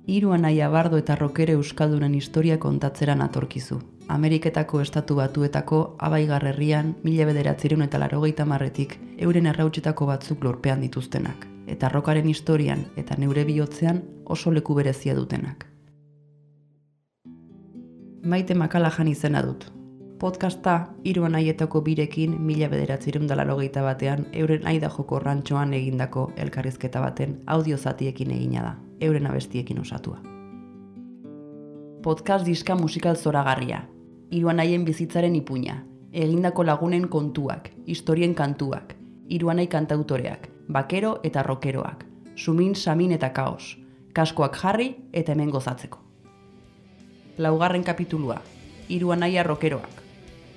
Hiru anaia bardo eta rokere euskaldunen historia kontatzeran atorkizu. Ameriketako estatu batuetako Abaigar herrian 1980etik euren errautsetako batzuk lurpean dituztenak, eta rokaren historian eta neure bihotzean oso leku berezia dutenak. Maite Makalajan izena dut. Podcasta hiru anaietako birekin 1981ean euren Aidajoko rantxoan egindako elkarrizketa baten audiozatiekin egina da, euren abestiekin osatua. Podcast diska musikal zoragarria, hiru anaien bizitzaren ipuina, egindako lagunen kontuak, historien kantuak, hiru anai kantautoreak, bakero eta rokeroak, sumin, samin eta kaos, kaskoak jarri eta hemen gozatzeko. Laugarren kapitulua, hiru anaia rokeroak.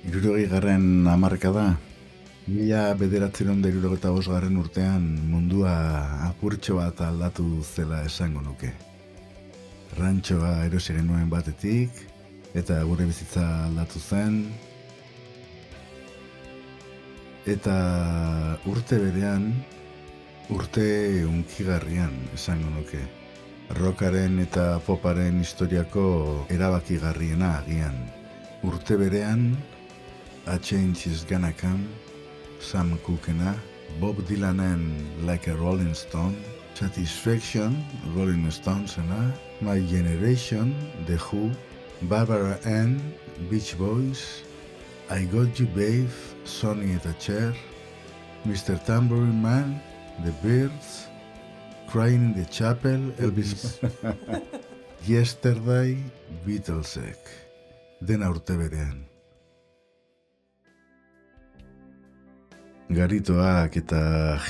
60. hamarkada, 1975 urtean mundua apurtxo bat aldatu zela esango nuke. Rantxoa erosi genuen batetik, eta gure bizitza aldatu zen, eta urte berean, urte unkigarrian esango nuke. Rockaren eta poparen historiako erabakigarriena agian. Urte berean, A Change Is Gonna Come, Sam Cookena, Bob Dylanen Like a Rolling Stone, Satisfaction, Rolling Stonesena, My Generation, The Who, Barbara Ann, Beach Boys, I Got You Babe, Sonny eta Cher, Mr. Tambourine Man, The Byrds, Crying in the Chapel, Elvis, Yesterday, Beatlesek, dena urte berean. Garitoak eta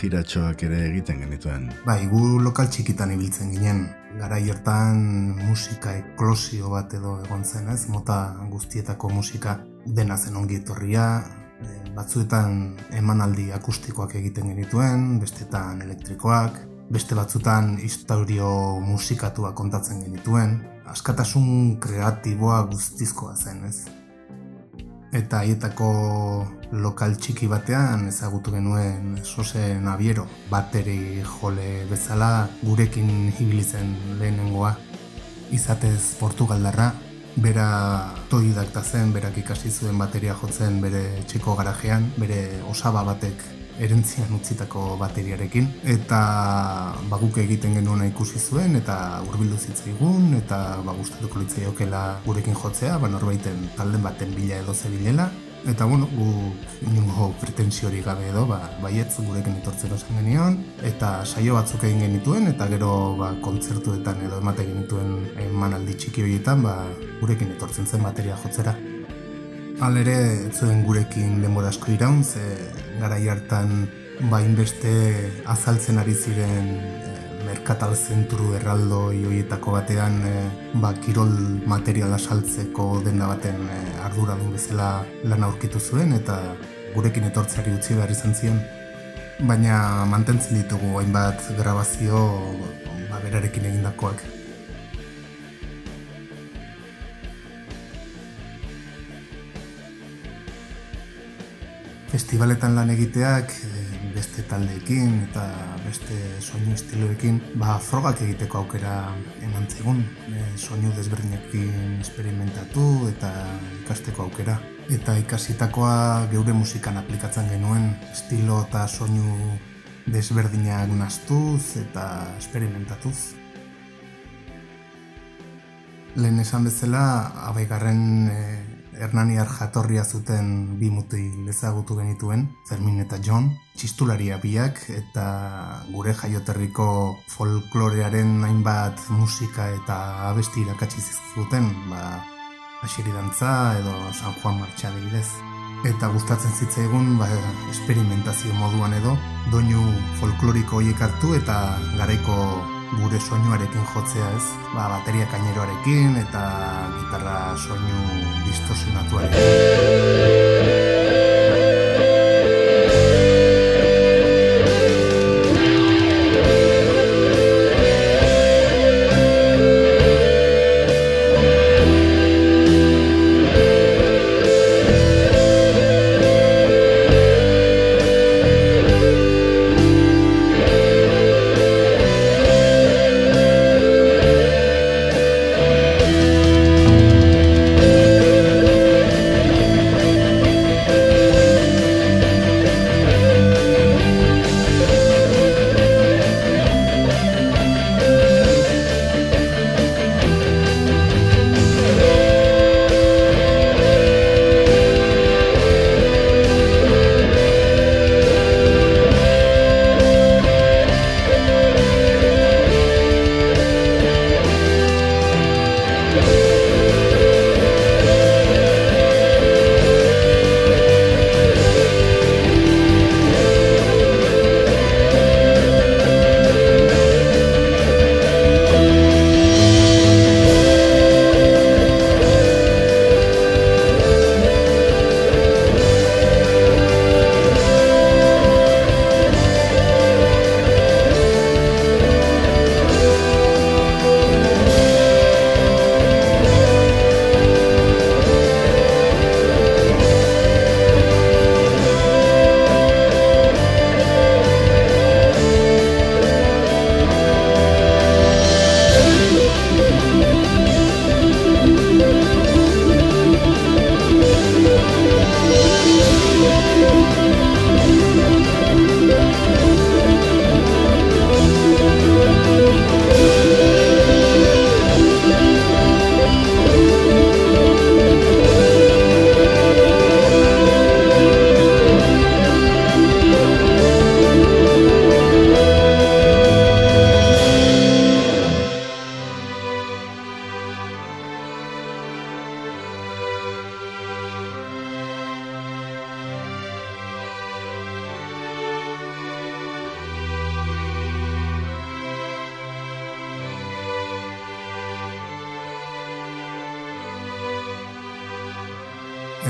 jiratxoak ere egiten genituen. Bai, gu lokal txikitan ibiltzen ginen. Garai hartan musika eklosio bat edo egon zen, ez? Mota guztietako musika dena zen ongi etorria. Batzuetan emanaldi akustikoak egiten genituen, bestetan elektrikoak, beste batzuetan historio musikatuak kontatzen genituen. Askatasun kreatiboa guztizkoa zen, ez? Eta haietako lokal txiki batean ezagutu genuen Sose Naviero, bateri jole bezala gurekin ibili zen lehenengoa. Izatez Portugaldarra, bera autodidakta zen, berak ikasi zuen bateria jotzen bere etxeko garajean, bere osaba batek erentzian utzitako bateriarekin, eta guk egiten genuena ikusi zuen eta hurbildu zitzaigun eta gustatuko litzaiokeela gurekin jotzea, norbaiten talden baten bila edo zebilela. Eta guk inongo pretensiorik gabe edo, baietz gurekin etortzeko zen genion, eta saio batzuk egin genituen, eta gero kontzertuetan edo emate genituen emanaldi txiki horietan, gurekin etortzen zen bateria jotzera. Halere, ez zuen gurekin denbora asko iraun, ze garai hartan inbeste azaltzen ari ziren merkatal zentru erraldoi horietako batean kirol materiala saltzeko denda baten arduradun bezala lan aurkitu zuen eta gurekin etortzeari utzi behar izan zion. Baina mantentzen ditugu hainbat grabazio berarekin egindakoak. Festivaletan lan egiteak beste taldeekin eta beste soinu estiloekin frogak egiteko aukera eman zigun. Soinu desberdinekin esperimentatu eta ikasteko aukera. Eta ikasitakoa geure musikan aplikatzen genuen, estilo eta soinu desberdinak nastuz eta esperimentatuz. Lehen esan bezala, Abaigarren Hernaniar jatorria zuten bi mutil ezagutu genituen, Fermin eta John, txistularia biak eta gure jaioterriko folklorearen hainbat musika eta abesti irakatsi zizkiguten, Asiri dantza edo San Juan martxa adibidez. Eta gustatzen zitzaigun esperimentazio moduan edo, doinu folkloriko horiek hartu eta garaiko gure soinuarekin jotzea, ez? Bateria kaineroarekin eta gitarra soinu distorsionatuarekin.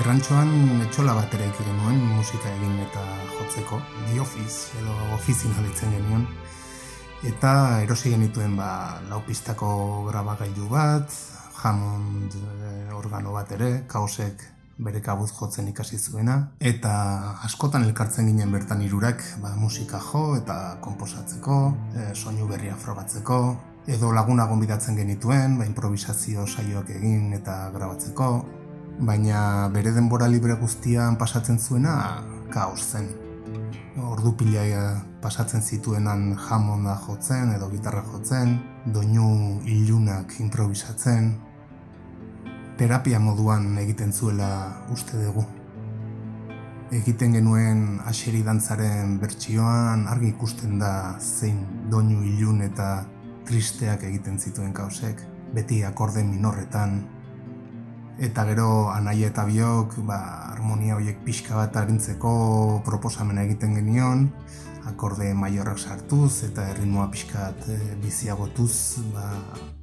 Errantxoan etxola bat ere genuen musika egin eta jotzeko, The Office edo ofizina ditzen genuen. Eta erosi genituen lau pistako grabagailu bat, Hammond organo bat ere, Kaosek bere kabuz jotzen ikasi zuena, eta askotan elkartzen ginen bertan hirurak musika jo eta konposatzeko, soinu berria frogatzeko, edo laguna gonbidatzen genituen, improvisazio saioak egin eta grabatzeko, baina bere denbora libre guztian pasatzen zuena Kaos zen. Ordu pila pasatzen zituenan Hammonda jotzen edo gitarra jotzen, doinu ilunak improvisatzen, terapia moduan egiten zuela uste dugu. Egiten genuen Aseri dantzaren bertsioan argi ikusten da zein doinu ilun eta tristeak egiten zituen Kaosek, beti akorde minorretan. Eta gero Anaia eta biok harmonia horiek pixka bat arintzeko proposamena egiten genion, akorde maiorrak sartuz eta erritmoa pixka bat biziagotuz,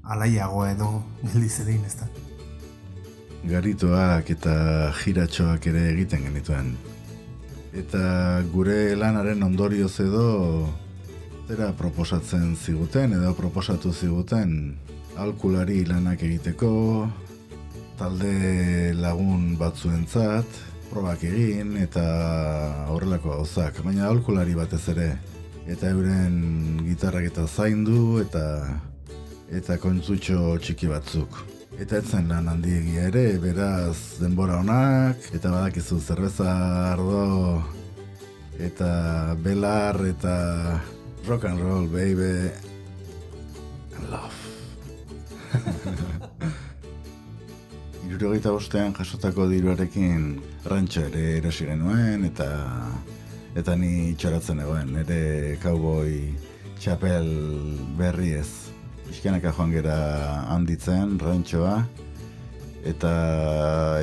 alaiagoa edo geldiz edin, ez da. Garitoak eta jiratxoak ere egiten genituen. Eta gure lanaren ondorioz edo zera proposatzen ziguten edo proposatu ziguten aholkulari lanak egiteko, talde lagun batzuentzat, probak egin eta horrelako gauzak, baina aholkulari batez ere. Eta euren gitarrak eta zaindu eta kontzutxo txiki batzuk. Eta etzen lan handiegia ere, beraz denbora onak, eta badakizu zerbeza ardo, eta belar, eta rock and roll, baby, and love. 75ean jasotako diruarekin rantxo ere erosi genuen, eta ni txoratzen egoen, nire cowboy txapel berri ez. Pixkanaka joan gera handitzen, rantxoa, eta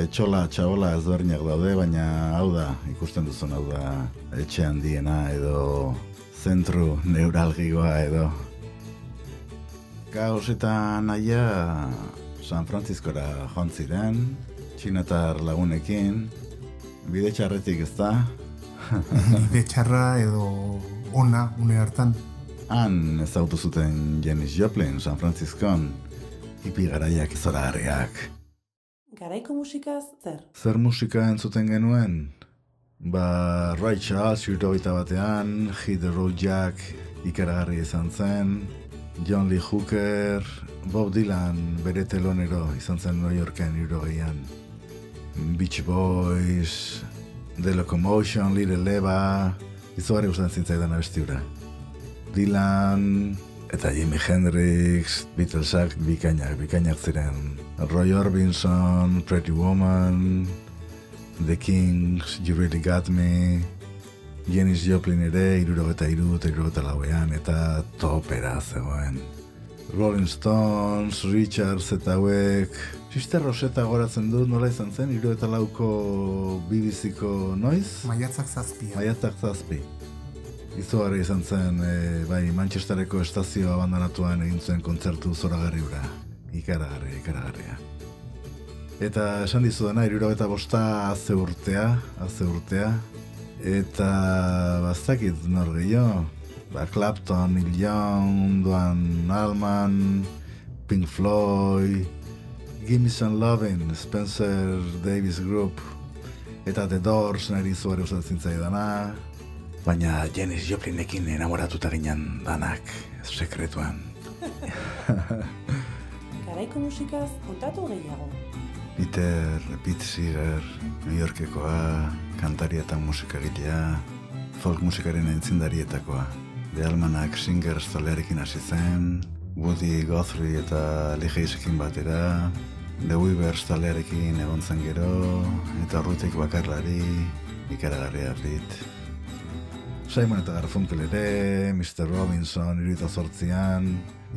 etxola, txabola ezberdinak daude, baina hau da, ikusten duzun hau da, etxe handiena edo zentru neuralgikoa edo. Kaos eta Anaia San Franciscora joan ziren, txinatar lagunekin, bide txarretik ez da. Bide txarra edo ona une hartan. Han ezautu zuten Janis Joplin, San Franciscon, hippie garaiak zoragarriak. Garaiko musikaz zer? Zer musika entzuten genuen? Ray Charles, 71ean, Hit the Road Jack, ikaragarri izan zen, John Lee Hooker, Bob Dylan, bere telonero izan zen New Yorken 70ean, Beach Boys, The Locomotion, Little Eva, izugarri gustatzen zitzaidan abestiura. Dylan eta Jimi Hendrix, Beatlesak bikainak ziren. Roy Orbison, Pretty Woman, The Kings, You Really Got Me, Janis Joplin ere, 73-74ean eta topera zegoen. Rolling Stones, Richards eta hauek, Sister Rosetta goratzen dut, nola izan zen, 74ko BBC-ko noiz? Maiatzak 7. Maiatzak 7. Izugarri izan zen, Manchestereko estazio abandonatuan egin zuen kontzertu zoragarri hura. Ikaragarria. Eta esan dizudana, 75 haze urtea. Eta bastakit nor gehiago. Clapton, Neil Young, Duane Allman, Pink Floyd, Gimme Some Lovin', Spencer Davis Group, eta The Doors nari izugarri usatzen zaidana. Baina Janis Joplinekin enamoratuta ginen danak, sekretuan. Garaiko musikaz kontatu gehiago. Pete Seeger, New Yorkekoa, kantari eta musikagilea, folk musikaren entzindarietakoa. The Almanac Singers taldearekin hasi zen, Woody Guthrie eta Lee Hayesekin batera, The Weavers taldearekin egon zen gero, eta Rutek bakarlari, ikaragarria Pete. Simon eta Garfunkel ere, Mr. Robinson 78an,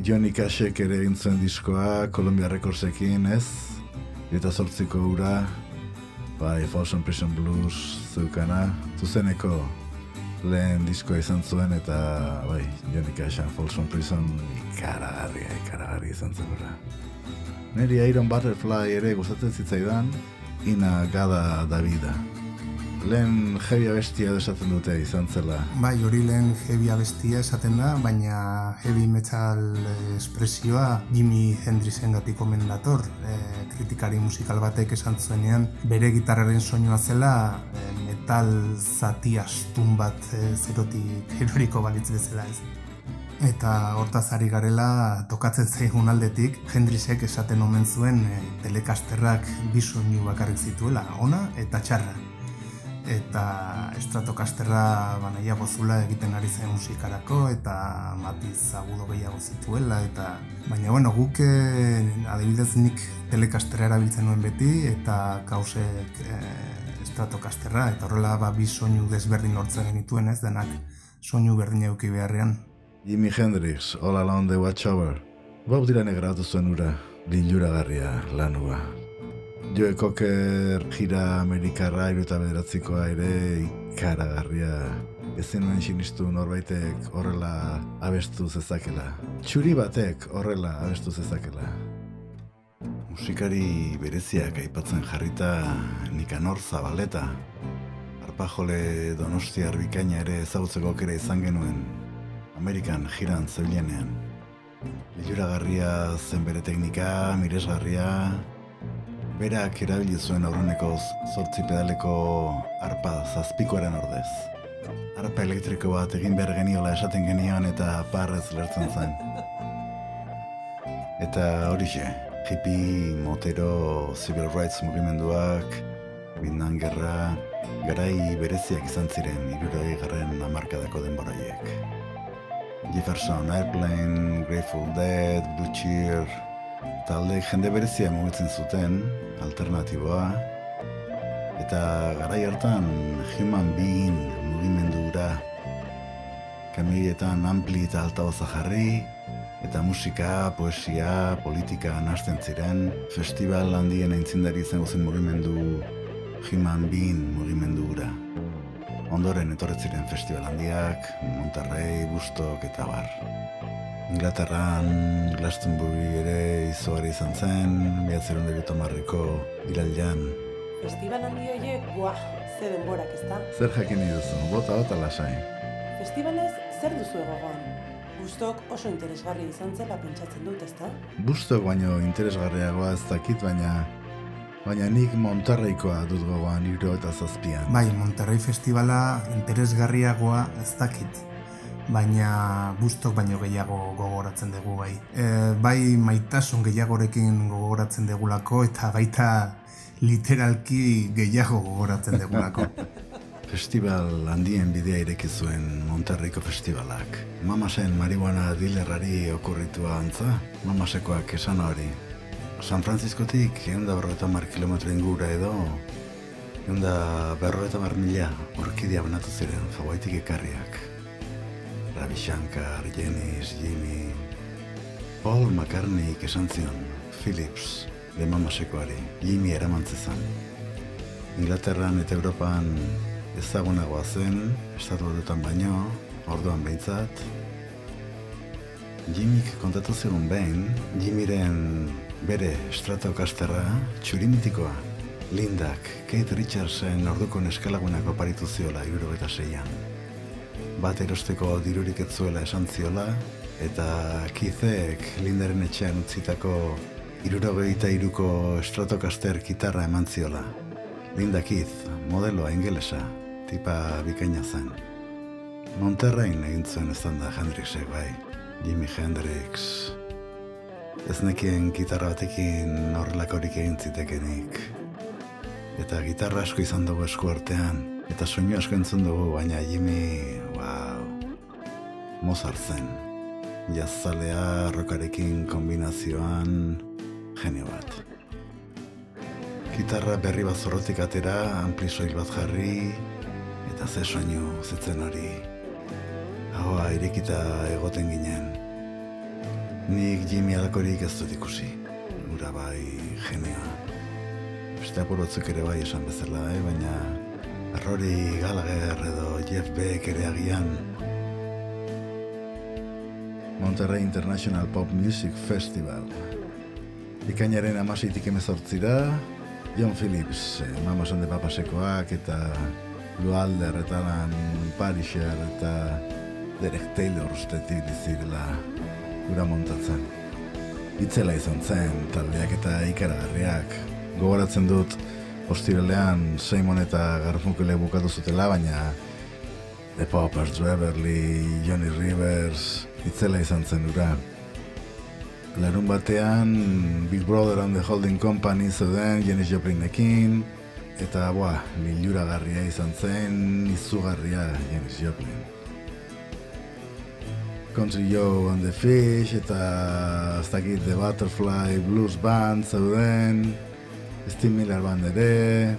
Johnny Cashek ere egin zuen diskoa, Columbia Recordsekin, ez? 78ko ura, Folsom Prison Blues zeukana, zuzeneko lehen diskoa izan zuen, eta Johnny Cashan Folsom Prison ikaragarri izan zen ura. Neri Iron Butterfly ere gustatzen zitzaidan, Inagada Davida. Lehen heavy abestia esaten dute izan zela. Bai, hori lehen heavy abestia esaten da, baina heavy metal espresioa Jimi Hendrixengatik omen dator. Kritikari musikal batek esan zuenean bere gitarraren soinua zela metal zati astun bat zerotik eroriko balitz bezala ez. Eta hortaz ari garela tokatzen zaigun aldetik, Hendrixek esaten omen zuen Telecasterrak bi soinu bakarrik zituela, ona eta txarra. Eta Stratocasterra nahiago zula egiten ari zen musikarako eta matiz agudo gehiago zituela baina bueno, guk adibidez nik Telecasterra erabiltzen nuen beti eta Kausek Stratocasterra eta horrela bi soinu desberdin lortzen genituen ez denak soinu berdin eduki beharrean. Jimi Hendrix, All Along the Watchtower. Bob Dylanek grabatu zuen ura, liluragarria lanua. Joe Cocker gira Amerikarra 79koa ere ikaragarria. Ezin nuen sinistu norbaitek horrela abestu zezakela. Txuri batek horrela abestu zezakela. Musikari bereziak aipatzen jarrita Nikanor Zabaleta. Arpajole donostiar bikaina ere ezagutzeko aukera izan genuen. Amerikan jiran zebilenean. Liluragarria zen bere teknika, miresgarria. Berak erabili zuen aurreneko 8 pedaleko arpa zazpikoaren ordez. Arpa elektriko bat egin behar geniola esaten genion eta parrez lertzen zen. Eta horixe, hippie, motero, civil rights mugimenduak, Vietnam gerra, garai bereziak izan ziren 60garren hamarkadako denboraiek. Jefferson Airplane, Grateful Dead, Blue Cheer, taldeek jende berezia mugitzen zuten, alternatiboa, eta garai hartan Human Being mugimendura, kamioietan ampli eta altaboza jarri, eta musika, poesia, politika nahasten ziren, festival handien aintzindari izango zen mugimendu Human Being mugimendura. Ondoren etorri ziren festival handiak, Monterrey, Woodstock eta bar. Inglaterran, Glastonbury ere izugarri izan zen, 1970ko irailean. Festival handi horiek, ze denborak ezta? Zer jakin duzu, bota lasai. Festivalez, zer duzu gogoan? Woodstock oso interesgarri izan zela pentsatzen dut, ezta? Woodstock baino interesgarriagoa ez dakit, baina nik Monterreykoa dut gogoan 77an. Bai, Monterrey festivala interesgarriagoa ez dakit. Baina Woodstock baino gehiago gogoratzen dugu bai. Bai maitasun gehiagorekin gogoratzen degulako eta baita literalki gehiago gogoratzen degulako. Festival handien bidea ireki zuen Monterreyko festivalak. Mamasen marihuana dilerrari okurritua antza, mamasekoak esan hori. San Franciscotik 150 kilometro ingura edo 150.000 orkidia banatu ziren Hawaiitik ekarriak. Ravi Shankar, Janis, Jimmy, Paul McCartney esan zion, Phillips, de mamasekoari, Jimmy eramantzezan. Inglaterran eta Europan ezagunagoa zen, estatu batuetan baino, orduan behintzat. Jimmyk kontatu zigun behin, Jimmyren bere Stratocasterra, txurimitikoa, Lindak, Keith Richardsen orduko neskalagunak oparitu ziola 76an. Bat erosteko dirurik ez zuela esan ziola, eta Keithek Lindaren etxean utzitako 73ko Stratocaster gitarra eman ziola. Linda Keith, modeloa ingelesa, tipa bikaina zen. Monterreyn egin zuen eztanda Hendrixek bai, Jimi Hendrix. Ez nekien gitarra batekin horrelakorik egin zitekenik. Eta gitarra asko izan dugu esku artean, eta soinu asko entzun dugu, baina Jimi, Mozart zen. Jazzalea, rockarekin kombinazioan, genio bat. Gitarra berri bat zorrotik atera, ampli soil bat jarri, eta ze soinu zetzen hori. Ahoa irekita egoten ginen. Nik Jimi alakorik ez dut ikusi. Ura bai, genioa. Beste apur ere bai esan bezala, baina Rory Gallagher edo Jeff Beck ere agian. Monterrey International Pop Music Festival. Ikainaren 16tik 18ra, John Phillips, Mama Son de Papasekoak eta Lou Adler eta Alan Parisher eta Derek Taylor ustetik dizirela gura montatzen. Itzela izan zen, taldeak eta ikaragarriak. Gogoratzen dut, ostiralean Simon eta Garfunkel bukatu zutela, baina The Poppers, Drew Everly, Johnny Rivers, itzela izan zen ura. Larun batean, Big Brother and the Holding Company zeuden, Janis Joplinekin, eta liluragarria izan zen, izugarria Janis Joplin. Country Joe and the Fish, eta ez dakit The Butterfly Blues Band zeuden, Steve Miller Band ere.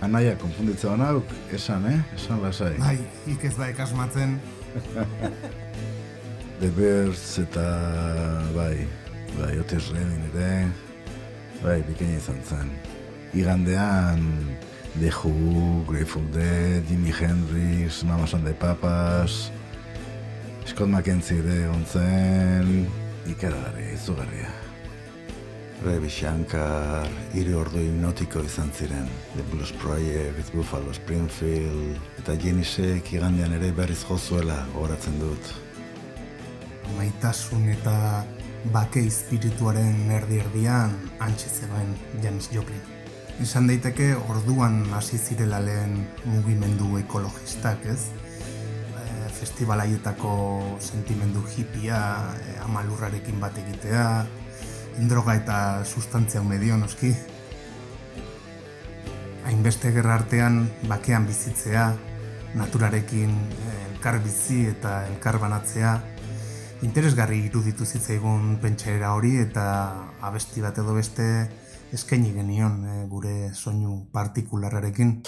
Anaia, konfunditza honauk, esan lasai. Bai, ik ez da ekasmatzen. The Birds eta bai, Otis Redding ere, bikaina izan zen. Igandean, The Who, Grateful Dead, Jimi Hendrix, Mama Son de Papas, Scott McKenzie ere egon zen, ikaragarria, izugarria. Ravi Shankar, 3 ordu hipnotiko izan ziren. The Blues Project, Buffalo Springfield, eta Jenisek igandean ere berriz jozuela gogoratzen dut. Maitasun eta bake espirituaren erdi-erdian hantxe zegoen Janis Joplin. Esan daiteke orduan hasi zirela lehen mugimendu ekologistak, ez? Festivalaietako sentimendu hippia, amalurrarekin bat egitea, droga eta sustantzia medio noski. Hainbeste gerra artean bakean bizitzea, naturarekin elkar bizi eta elkar banatzea, interesgarri iruditu zitzaigun pentsaera hori eta abesti bat edo beste eskaini genion gure soinu partikularrarekin.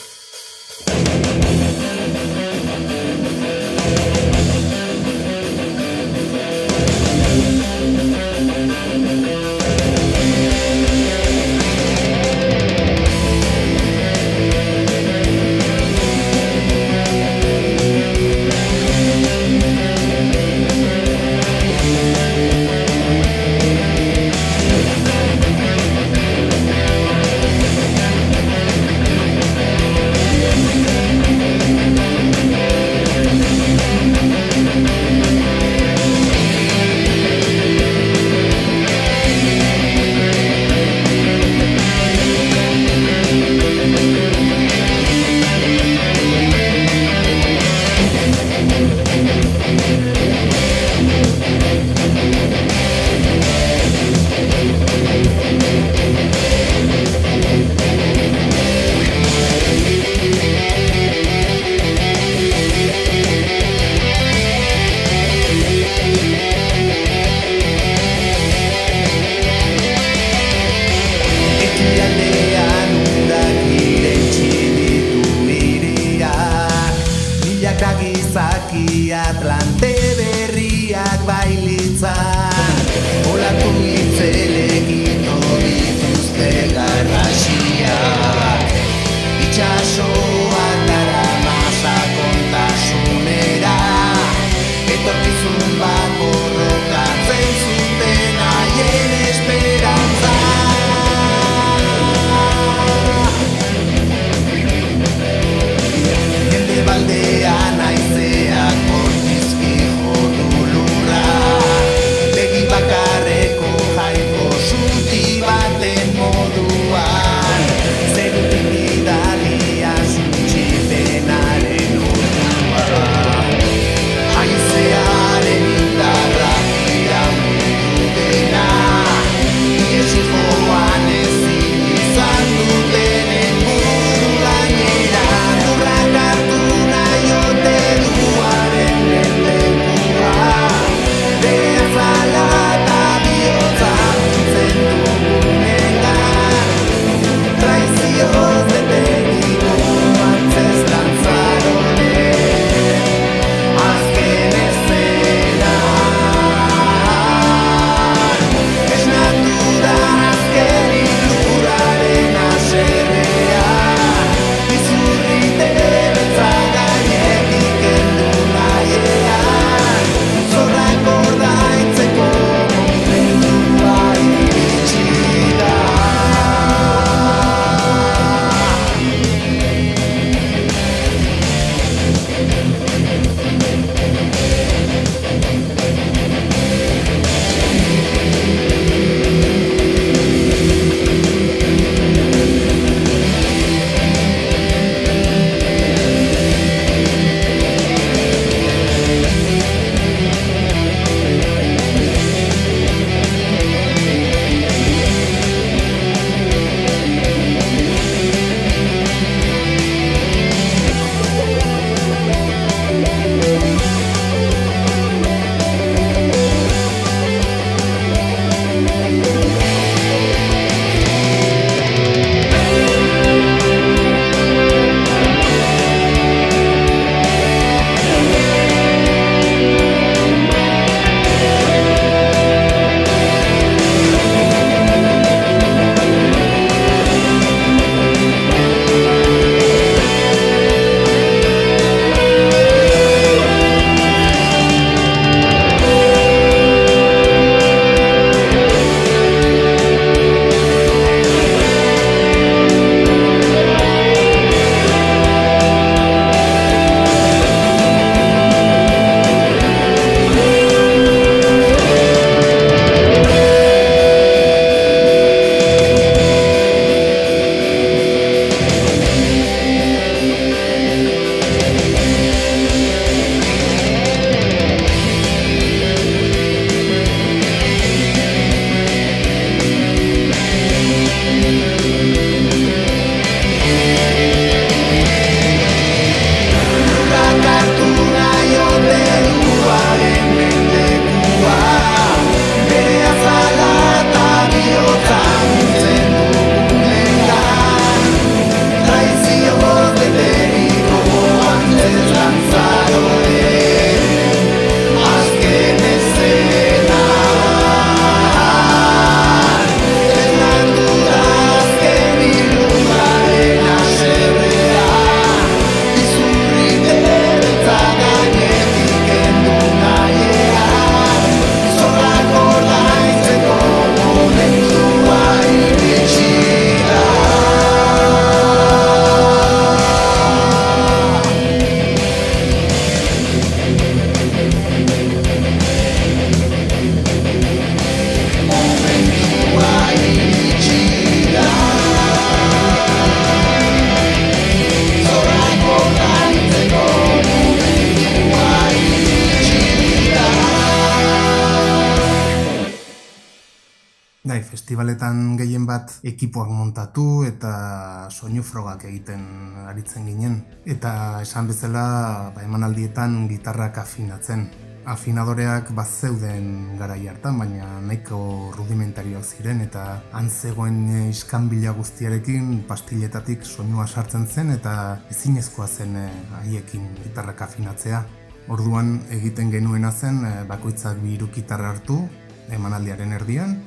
Bai, festivaletan gehien bat ekipoak montatu eta soinu frogak egiten aritzen ginen. Eta esan bezala, emanaldietan gitarrak afinatzen. Afinadoreak bazeuden garai hartan, baina nahiko rudimentarioak ziren eta antzegoen iskanbila guztiarekin pastilletatik soinua sartzen zen eta ezinezkoa zen haiekin gitarrak afinatzea. Orduan egiten genuena zen bakoitzak 3 gitarra hartu emanaldiaren erdian,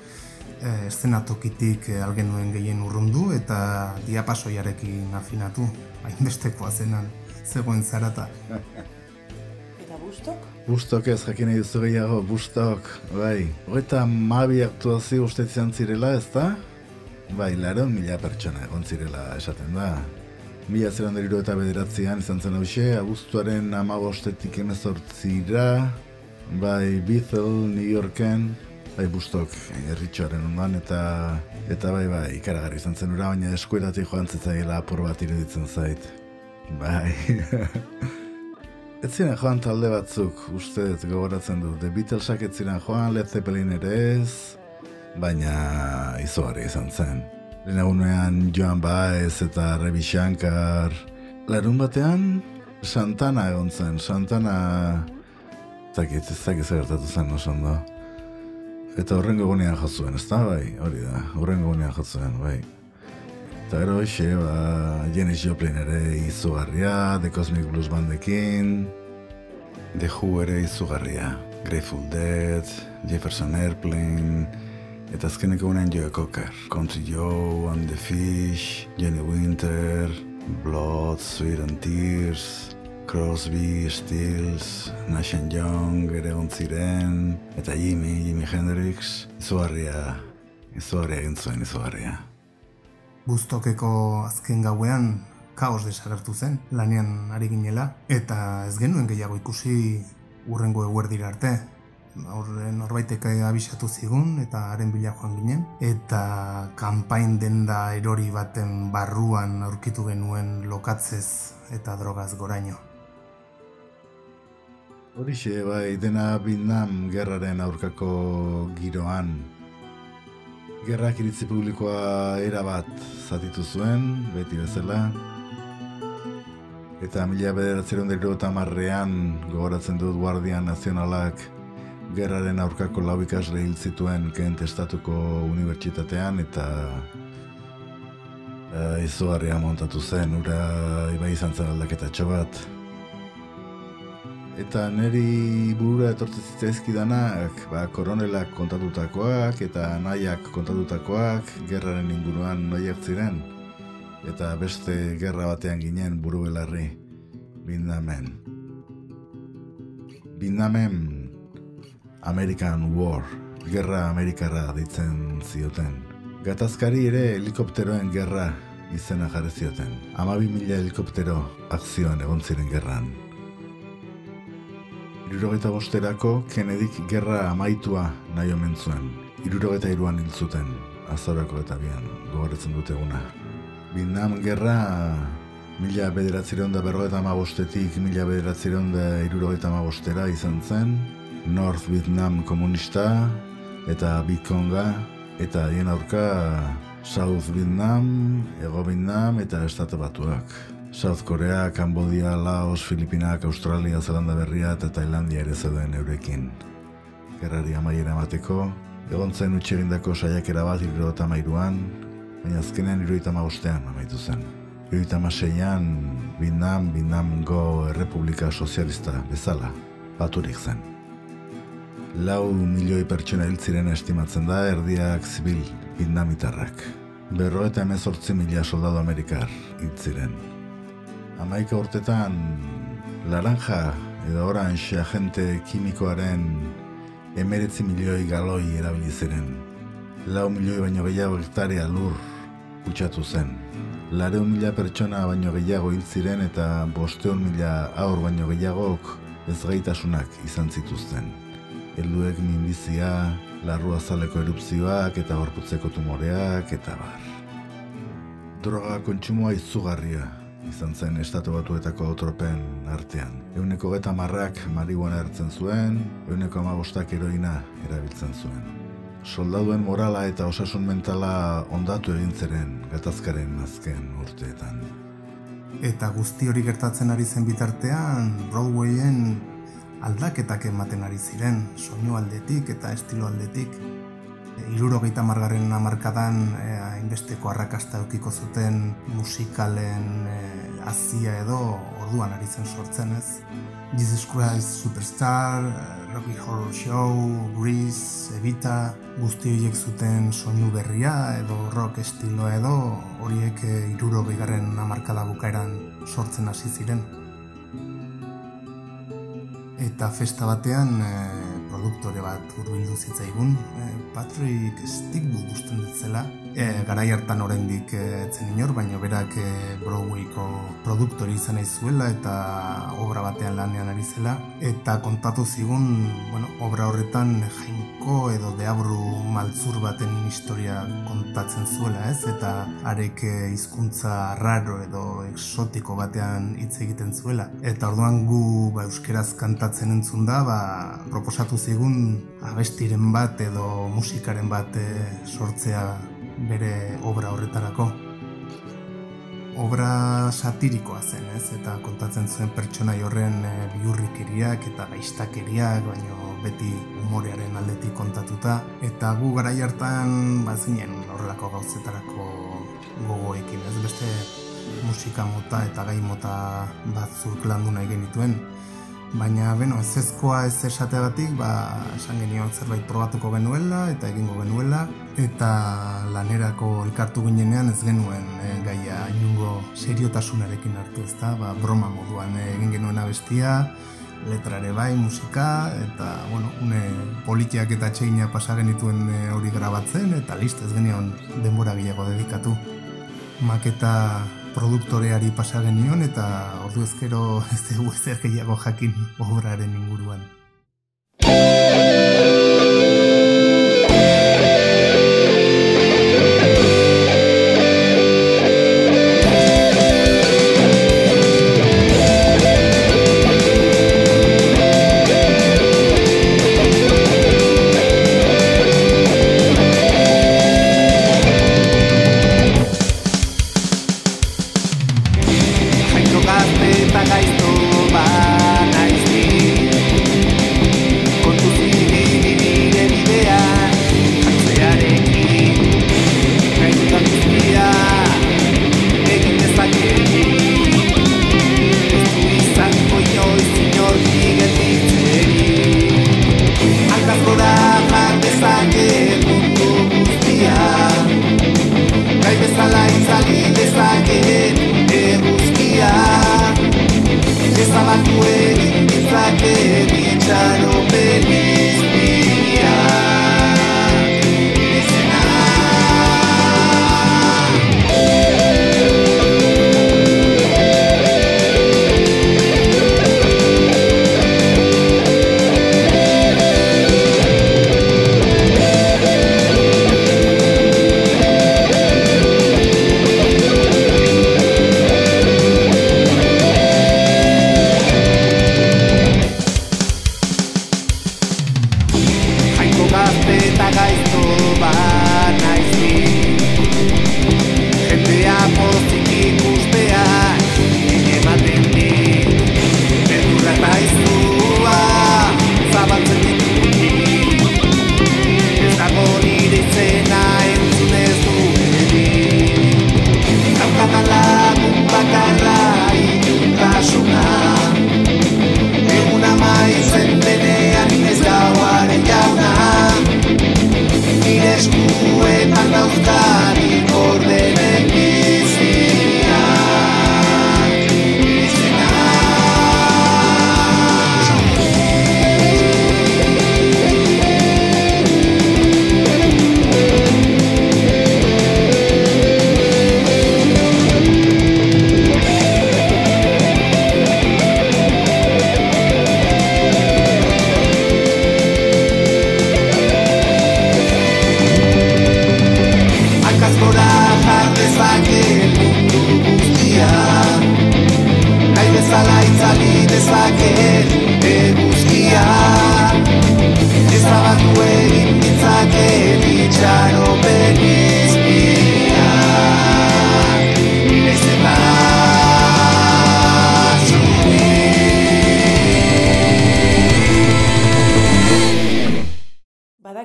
eszenatokitik algenuen gehien urrundu eta diapasoiarekin afinatu. Hainbestekoa zenan, zegoen zarata. Eta Bustok? Bustok ez, jakin nahi duzu gehiago, Bustok, bai. Horreta 12 aktuazio uste izan zirela, ez da? Bai, 100.000 pertsona egon zirela esaten da. 1979an izan zen hauxe, abuztuaren 15-etik 18ra, bai, Bethel, New Yorken, bai, Bustok, herritxoaren ondan, eta bai, ikaragarri izan zen ura, baina eskueratik joan zitzaiela apur bat iruditzen zait. Bai. Ez ziren joan talde batzuk, uste gogoratzen du. The Beatlesak ez ziren joan, Led Zeppelin ere ez, baina izugarri izan zen. Lehen egunean Joan Baez eta Ravi Shankar. Larun batean, Santana egon zen, Santana... Ez dakit gertatu zen oso ondo. Eta horrengo egunean jotzuen, ez da, bai, hori da, horrengo egunean jotzuen, bai. Eta gero hoxe, Janis Joplin ere izugarria, The Cosmic Blues Bandekin, The Who ere izugarria, Grateful Dead, Jefferson Airplane, eta azkeneko egunean Joe Cocker, Country Joe, and the Fish, Johnny Winter, Blood, Sweat and Tears, Crosby, Stills, Nash & Young ere egon ziren, eta Jimi Hendrix, izugarria egin zuen, izugarria. Bustokeko azken gauean kaos desagertu zen, lanean ari ginela, eta ez genuen gehiago ikusi urrengo eguerdira arte. Norbaitek abisatu zigun eta haren bila joan ginen, eta kanpain denda erori baten barruan aurkitu genuen lokatzez eta drogaz goraino. Horixe, bai, dena Vietnam gerraren aurkako giroan. Gerrak iritzi publikoa erabat zatitu zuen, beti bezala. Eta 1970an gogoratzen dut Guardia Nazionalak gerraren aurkako 4 ikasle hil zituen Kent Estatuko Unibertsitatean eta izugarria montatu zen, ura ibai izan zen aldaketatxo bat. Eta niri burura etortzen zitzaizkidanak, koronelak kontatutakoak eta nahiak kontatutakoak gerraren inguruan noiak ziren. Eta beste gerra batean ginen buru belarri, Vietnamen. Vietnamen American War, gerra amerikarra deitzen zioten. Gatazkari ere helikopteroen gerra izena jarri zioten. 12.000 helikoptero akzioan egon ziren gerran. 75erako Kennedyk gerra amaitua nahi omen zuen. 73an hil zuten, Azorako eta bian, gogoratzen dute eguna. Vietnam gerra 1955-etik 1965era izan zen, North Vietnam komunista eta Vietconga, eta hien aurka South Vietnam, Hego Vietnam eta Estatu Batuak. South Korea, Cambodia, Laos, Filipinak, Australia, Zelanda Berria eta Tailandia ere zeuden eurekin. Gerrari amaiera emateko, egon zen utxegindako saiakera bat 73an, baina azkenean 75ean amaitu zen. 76an Vietnamgo Errepublika Sozialista bezala baturik zen. 4 milioi pertsona hil ziren estimatzen da, erdiak zibil vietnamitarrak. 58.000 soldadu amerikar hil ziren. 11 urtetan laranja edo orange agente kimikoaren 19 milioi galoi erabili ziren. 4 milioi baino gehiago hektarea lur kutsatu zen. 400.000 pertsona baino gehiago hil ziren eta 500.000 haur baino gehiagok ezgaitasunak izan zituzten. Helduek minbizia, larruazaleko erupzioak eta gorputzeko tumoreak eta bar. Droga kontsumoa izugarria izan zen Estatu Batuetako tropen artean. 130ak marihuana hartzen zuen, 115ak heroina erabiltzen zuen. soldaduen morala eta osasun mentala ondatu egin ziren gatazkaren azken urteetan. Eta guzti hori gertatzen ari zen bitartean, Broadwayen aldaketak ematen ari ziren, soinu aldetik eta estilo aldetik. 70. hamarkadan hainbesteko arrakasta edukiko zuten musikalen hazia edo orduan ari zen sortzen, ez? Jesus Christ Superstar, Rocky Horror Show, Grease, Evita, guzti horiek zuten soinu berria edo rock estiloa edo horiek 70. hamarkada bukaeran sortzen hasi ziren. Eta festa batean produktore bat hurbildu zitzaigun, Patrick Stigwood usten dut zela. Garai hartan oraindik etzen inor, baina berak Broadwayko produktori izan nahi zuela eta obra batean lanean ari zela. Eta kontatu zigun, obra horretan jainko edo deabru maltzur baten historia kontatzen zuela, ez? Eta arek hizkuntza raro edo exotiko batean hitz egiten zuela. Eta orduan gu euskeraz kantatzen entzun da, proposatu zigun abestiren bat edo musikaren bat sortzea bere obra horretarako. Obra satirikoa zen, ez? Eta kontatzen zuen pertsonai horren bihurrikeriak eta gaiztakeriak, baina beti humorearen aldetik kontatuta. Eta gu garai hartan zinen horrelako gauzetarako gogoekin, ez? Beste musika mota eta gai mota batzuk landu nahi genituen. Baina, ezezkoa ez esateagatik, esan genion zerbait probatuko genuela eta egingo genuela. Eta lanerako elkartu ginenean ez genuen gaia inungo seriotasunarekin hartu, ezta? Broma moduan egin genuen abestia, letrare bai, musika, eta, une politiak eta txeina pasa genituen hori grabatzen, eta listo, ez genion denbora gehiago dedikatu. Maketa produktoreari pasa genion eta ordu ezkero ez dugu ezer gehiago jakin obraren inguruan.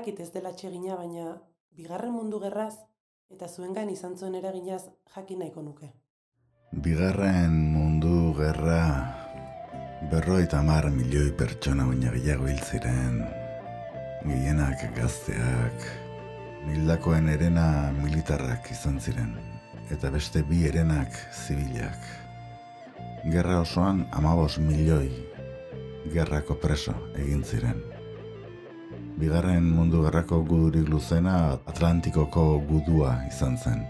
Badakit ez dela atsegina, baina Bigarren Mundu Gerraz eta zuengan izan zuen eraginaz jakin nahiko nuke. Bigarren Mundu Gerra 50 milioi pertsona baina gehiago hil ziren. Gehienak gazteak. Hildakoen herena militarrak izan ziren, eta beste 2 herenak zibilak. Gerra osoan 15 milioi gerrako preso egin ziren. Bigarren Mundu Gerrako gudurik luzena Atlantikoko gudua izan zen.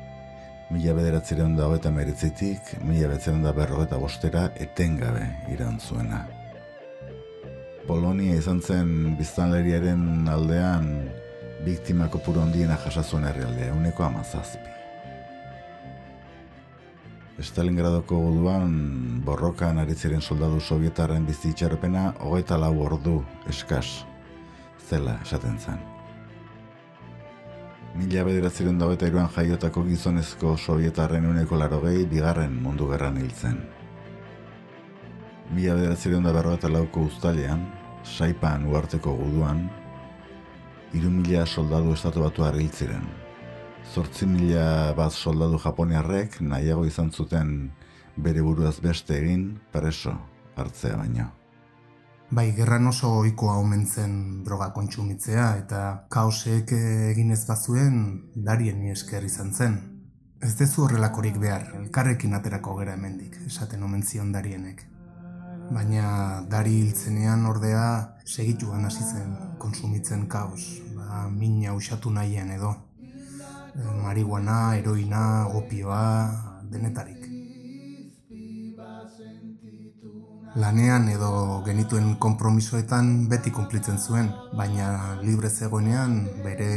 1939tik 1945 etengabe iraun zuena. Polonia izan zen biztanleriaren aldean biktima kopuru handiena jasa zuen herrialdea, 17%. Stalingradoko guduan borrokan ari ziren soldadu sovietarren bizi itxaropena 24 ordu eskas zela esaten zen. 1923an jaiotako gizonezko sovietarren 80% Bigarren Mundu Gerran hil zen. 1944ko uztailean, Saipan uharteko guduan, 3.000 soldadu estatu batuar hil ziren. 8.000 bat soldadu japoniarrek nahiago izan zuten bere buruaz beste egin preso hartzea baino. Bai, gerran oso ohikoa omen zen droga kontsumitzea eta kaosek egin ez bazuen darien esker izan zen. Ez dezu horrelakorik behar, elkarrekin aterako gera hemendik, esaten omen zion darienek. Baina dari hiltzenean ordea segituan hasi zen kontsumitzen kaos, mina usatu nahian edo. Marihuana, heroina, opioa, denetarik. Lanean edo genituen konpromisoetan beti konplitzen zuen, baina libre zegoenean bere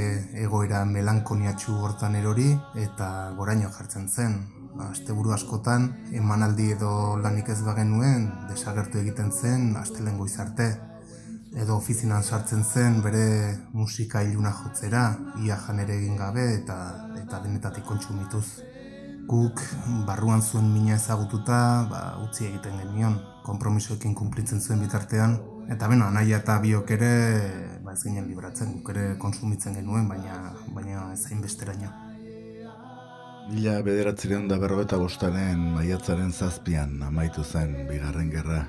egoera melankoniatsu hortan erori eta goraino jartzen zen. Asteburu askotan, emanaldi edo lanik ez bagenuen, desagertu egiten zen astelehen goiz arte. Edo ofizinan sartzen zen bere musika iluna jotzera, ia janere egin gabe eta denetatik kontsumituz. Guk barruan zuen mina ezagututa, utzi egiten genion, konpromisoekin kunplitzen zuen bitartean, eta beno, anaia eta biok ere ez ginen libratzen, guk ere konsumitzen genuen, baina ez hainbesteraino. 1945aren maiatzaren 7an amaitu zen Bigarren Gerra.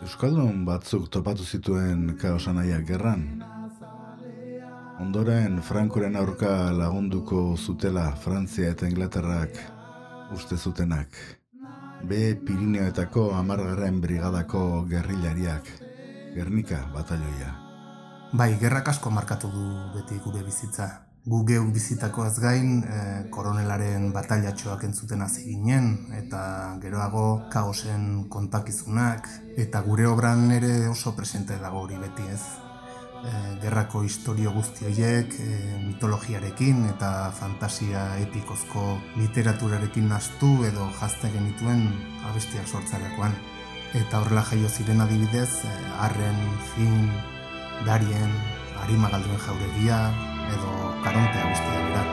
Euskaldun batzuk topatu zituen kaos anaiak gerran. Ondoren Francoren aurka lagunduko zutela Frantzia eta Inglaterrak uste zutenak. B. Pirineoetako 10. brigadako gerrilariak, Gernika batalioia. Bai, gerrak asko markatu du beti gure bizitza. Gu geuk bizitakoaz gain, koronelaren batailatxoak entzuten hasi ginen, eta geroago kaosen kontakizunak, eta gure obran ere oso presente dago hori beti ez. Gerrako historio guzti horiek, mitologiarekin eta fantasia epikozko literaturarekin nahastu edo jazte genituen abestiak sortzarakoan. Eta horrela jaio ziren adibidez, Arren, Fin, Darien, Arimagalduen jauregia, edo Karonte abestia bera.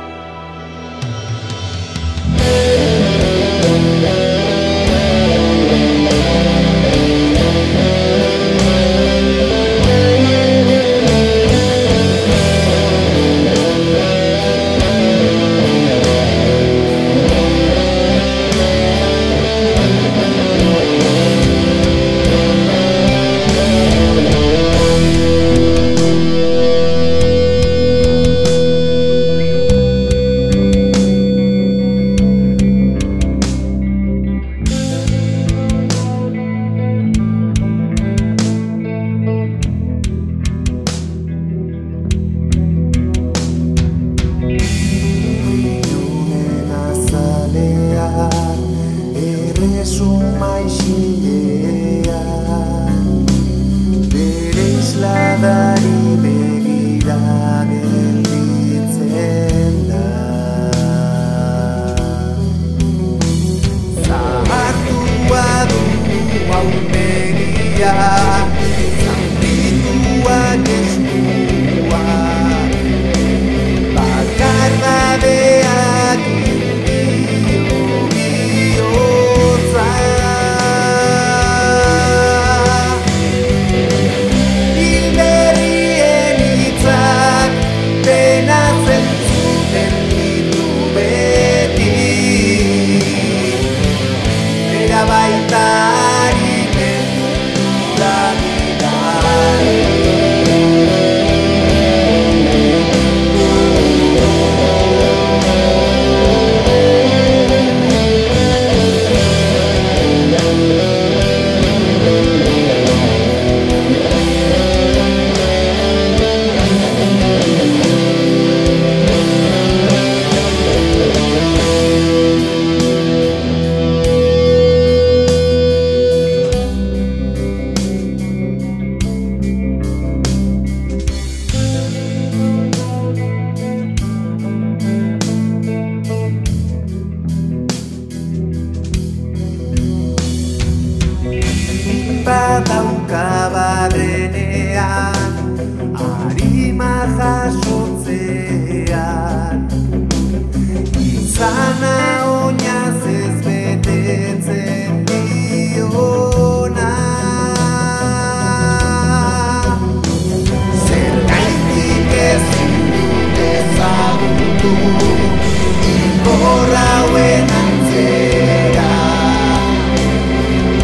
Igorrauen antzera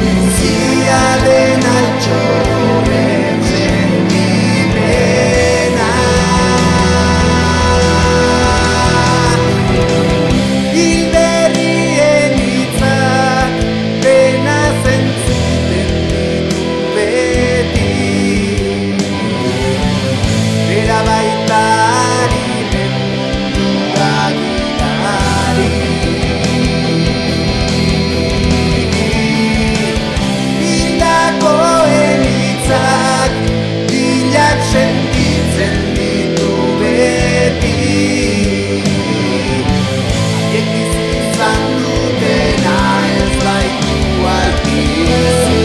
bizia den altxoren sentipena Hilberrien hitzak pena zentzuten ditu beti Bera baita harimen munduak idari Hildakoen hitzak hilak sentitzen ditu beti Haiek bizi izan dutena ez baitu alkizu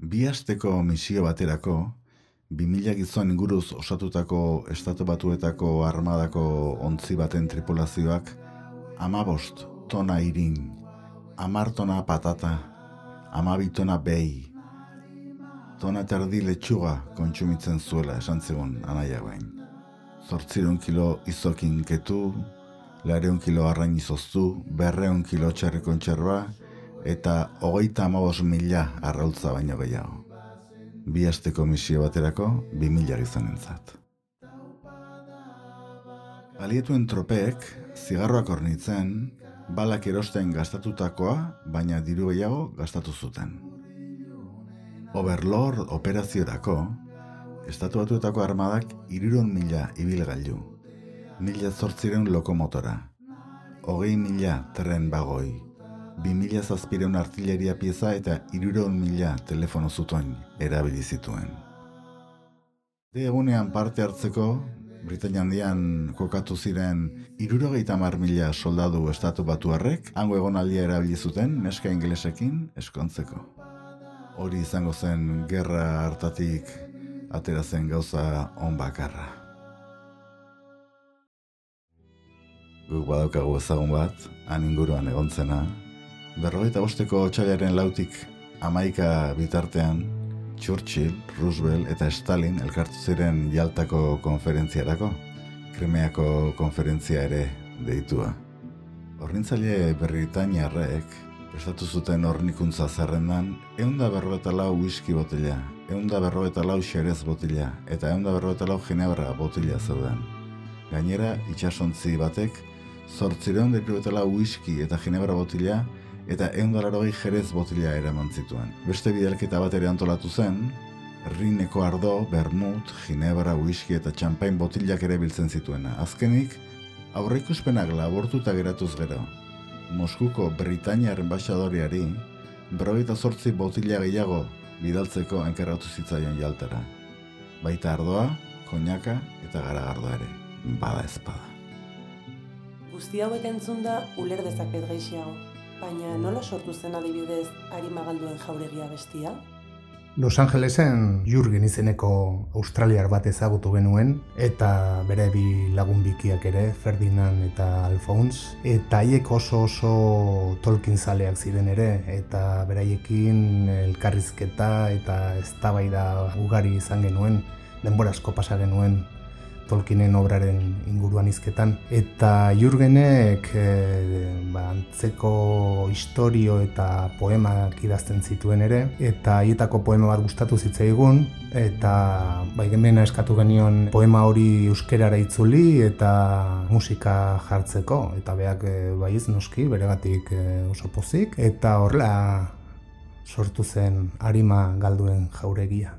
Bi asteko misio baterako, 2000 gizon inguruz osatutako Estatu Batuetako armadako ontzi baten tripulazioak 15 tona irin, 10 tona patata, 12 tona behi, tona eta erdi letxuga kontsumitzen zuela esan zigun anaia bain. 800 kilo izokin ketu, 200 kilo arrain izoztu, 200 kilo txarri kontserba, eta 35.000 arraultza baino gehiago. Bi asteko misio baterako 2000 gizonentzat. Alietuen tropeek zigarroak hornitzen, balak erosten gastatutakoa, baina diru gehiago gastatu zuten. Overlord operaziorako, Estatu Batuetako armadak 300.000 ibilgailu, 1.800 lokomotora, 20.000 tren bagoi, 2.700 artilleria pieza eta 300.000 telefono zutoin erabili zituen. Egunean parte hartzeko, Britainia Handian kokatu ziren 70.000 soldadu Estatu Batuarrek hango egonaldia erabili zuten neska ingelesekin eskontzeko. Hori izango zen gerra hartatik atera zen gauza on bakarra. Guk badaukagu ezagun bat, han inguruan egontzena. 45ko otsailaren 4tik 11 bitartean, Churchill, Roosevelt eta Stalin elkartu ziren Yaltako konferentziarako. Krimeako konferentzia ere deitua. Hornintzaile britainiarrek prestatu zuten hornikuntza zerrendan 154 whisky botila, 154 xerez botila eta 154 ginebra botila zeuden. Gainera, itxasontzi batek 854 whisky eta ginebra botila eta 180 jerez botila eraman zituen. Beste bidalketa bat ere antolatu zen, rineko ardo, bermut, ginebra, whisky eta txampain botilak ere biltzen zituena. Azkenik, aurreikuspenak labortuta geratuz gero, Moskuko Britainiar enbaxadoriari 58 botila gehiago bidaltzeko enkargatu zitzaion jaltara. Baita ardoa, koñaka eta garagardoa ere, bada ezpada. Guzti hauek entzunda uler dezaket geixiago, baina nola sortu zen adibidez arima galduen jauregia bestia? Los Angelesen Jürgen izeneko australiar bat ezagutu genuen, eta bere bi lagun bikiak ere, Ferdinand eta Alphonse, eta haiek oso Tolkien zaleak ziren ere, eta beraiekin elkarrizketa eta eztabaida ugari izan genuen, denbora asko pasa genuen Tolkienen obraren inguruan hizketan. Eta Jürgenek antzeko istorio eta poemak idazten zituen ere, eta haietako poema bat gustatu zitzaigun, eta baigemena eskatu genion poema hori euskerara itzuli eta musika jartzeko, eta beak baiz noski, beregatik oso pozik, eta horrela sortu zen arima galduen jauregia.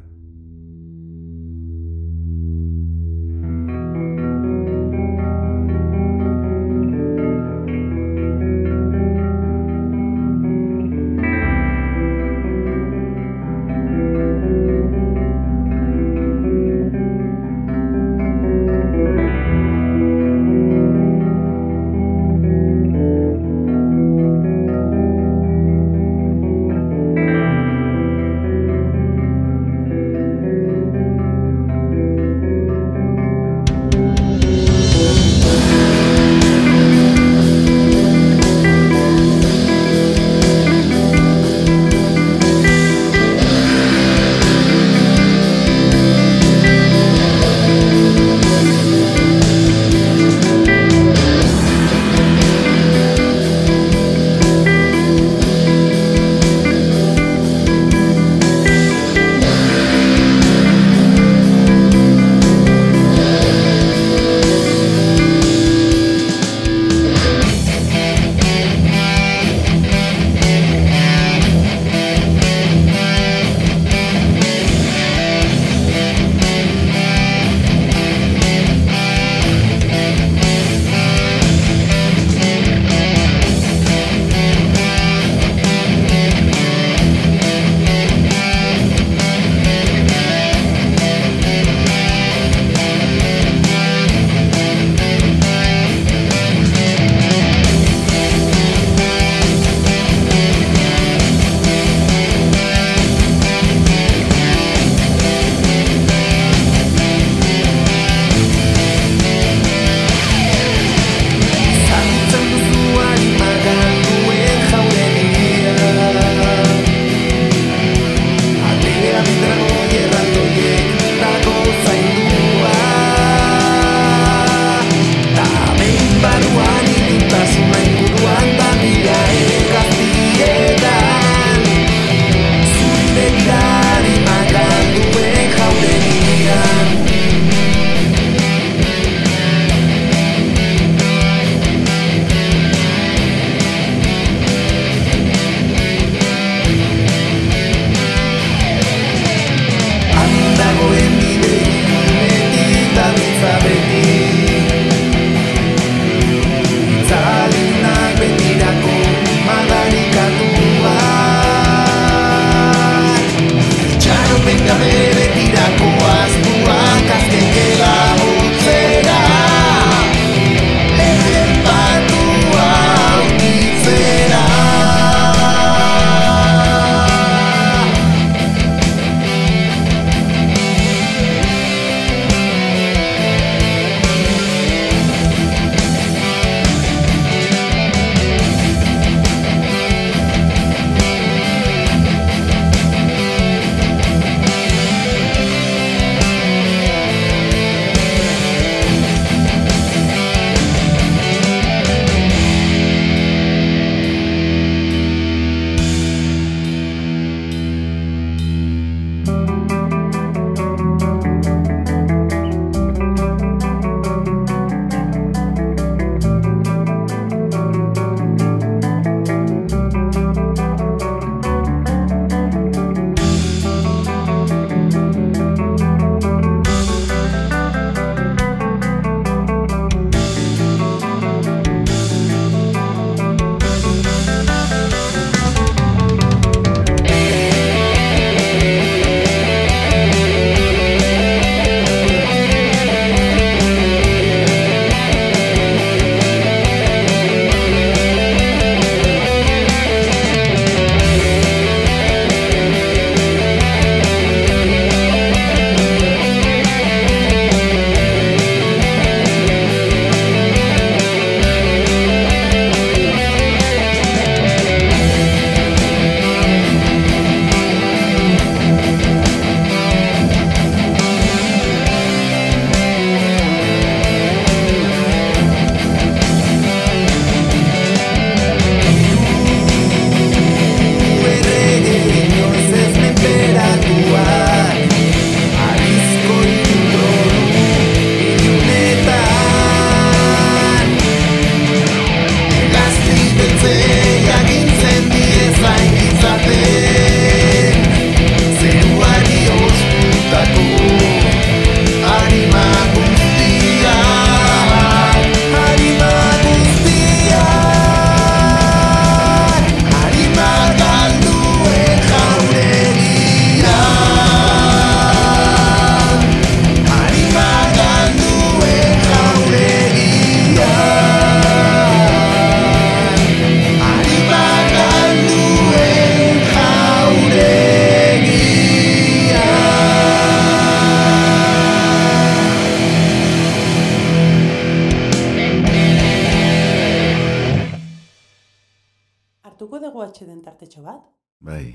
dugu atxeden tartetxo bat? Bai,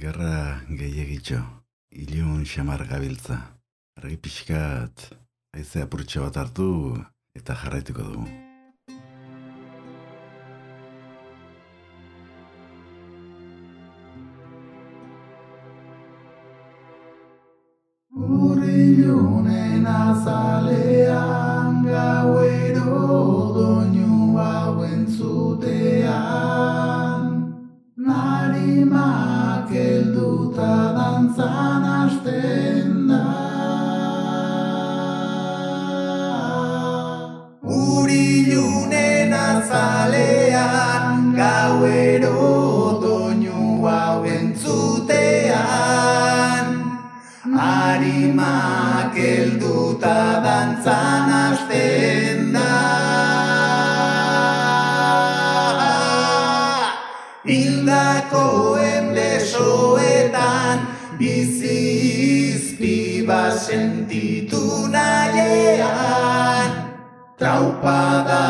gerra gehiagitxo, ilun xamar gabiltza. Argi pixkat, haize apurtxo bat hartu eta jarraituko dugu. Urrilunen azalean gauero doinu hau entzutean, narimak helduta dantzan hasten da. Urrilunen azalean gauero doinu hau entzutean, harimak helduta dantzan hasten da. Hildakoen besoetan bizi izpi bat sentitu nahian, traupada